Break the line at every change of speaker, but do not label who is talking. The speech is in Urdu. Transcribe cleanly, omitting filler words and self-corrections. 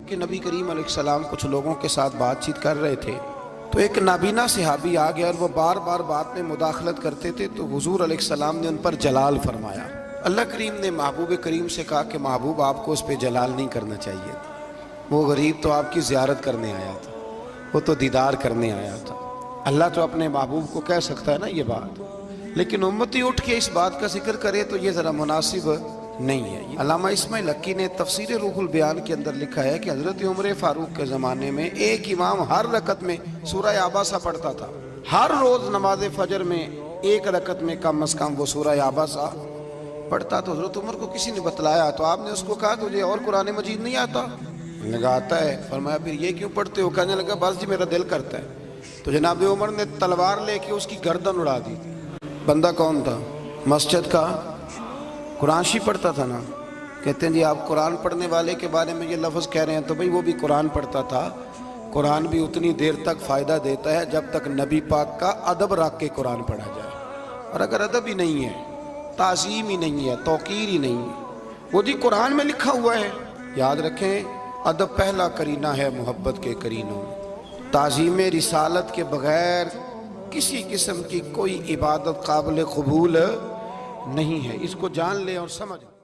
کہ نبی کریم علیہ السلام کچھ لوگوں کے ساتھ بات چیت کر رہے تھے تو ایک نابینا صحابی آ گیا اور وہ بار بار بات میں مداخلت کرتے تھے تو حضور علیہ السلام نے ان پر جلال فرمایا۔ اللہ کریم نے محبوب کریم سے کہا کہ محبوب آپ کو اس پہ جلال نہیں کرنا چاہیے تھا، وہ غریب تو آپ کی زیارت کرنے آیا تھا، وہ تو دیدار کرنے آیا تھا۔ اللہ تو اپنے محبوب کو کہہ سکتا ہے نا یہ بات، لیکن امتی اٹھ کے اس بات کا ذکر کرے تو یہ ذرا مناسب نہیں ہے۔ علامہ اسماعیل حقی نے تفسیر روح البیان کے اندر لکھا ہے کہ حضرت عمر فاروق کے زمانے میں ایک امام ہر رکعت میں سورہ عباسہ پڑھتا تھا، ہر روز نماز فجر میں ایک رکعت میں کم از کم وہ سورہ عباسہ پڑھتا۔ تو حضرت عمر کو کسی نے بتلایا تو آپ نے اس کو کہا تجھے اور قرآن مجید نہیں آتا؟ انہوں نے کہا آتا ہے۔ فرمایا پھر یہ کیوں پڑھتے ہو؟ کہنے لگا بس جی میرا دل کرتا ہے۔ تو جناب عمر نے تلوار لے کے اس کی گردن اڑا دی۔ بندہ کون تھا؟ مسجد کا قرآن پڑھتا تھا نا۔ کہتے ہیں جی آپ قرآن پڑھنے والے کے بارے میں یہ لفظ کہہ رہے ہیں، تو بھئی وہ بھی قرآن پڑھتا تھا۔ قرآن بھی اتنی دیر تک فائدہ دیتا ہے جب تک نبی پاک کا ادب رکھ کے قرآن پڑھا جائے، اور اگر ادب ہی نہیں ہے، تعظیم ہی نہیں ہے، توقیر ہی نہیں ہے، وہ جی قرآن میں لکھا ہوا ہے۔ یاد رکھیں ادب پہلا کرینہ ہے محبت کے کرینوں میں۔ تعظیم رسالت کے بغیر کسی قسم کی کوئی عبادت قابل قبول نہیں ہے، اس کو جان لیں اور سمجھ لیں۔